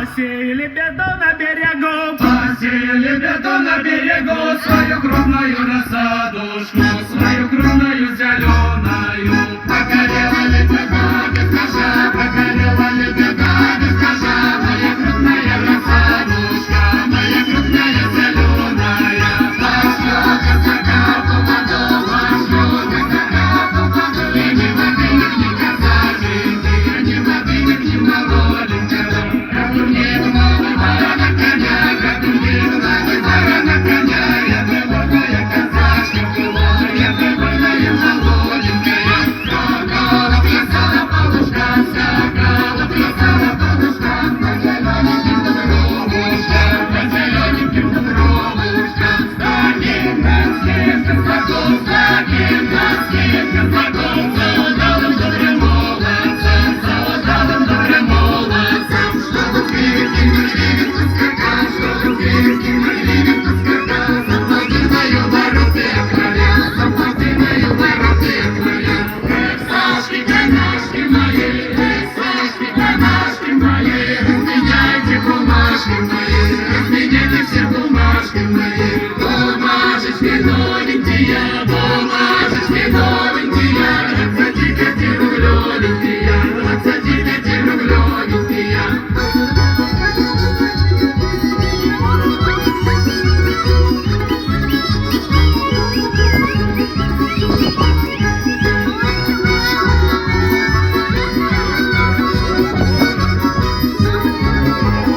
Посеяли беду на берегу, посеяли беду на берегу, свою крупную рассадушку, свою крупную зеленую. Погорела ли беда без кожа, погорела ли беда без кожа, моя крупная рассадушка, моя крупная зеленая. Пошлет казака по воду, пошлет казака по воду, и ни воды, ни коза, ни воды, ни молоденького.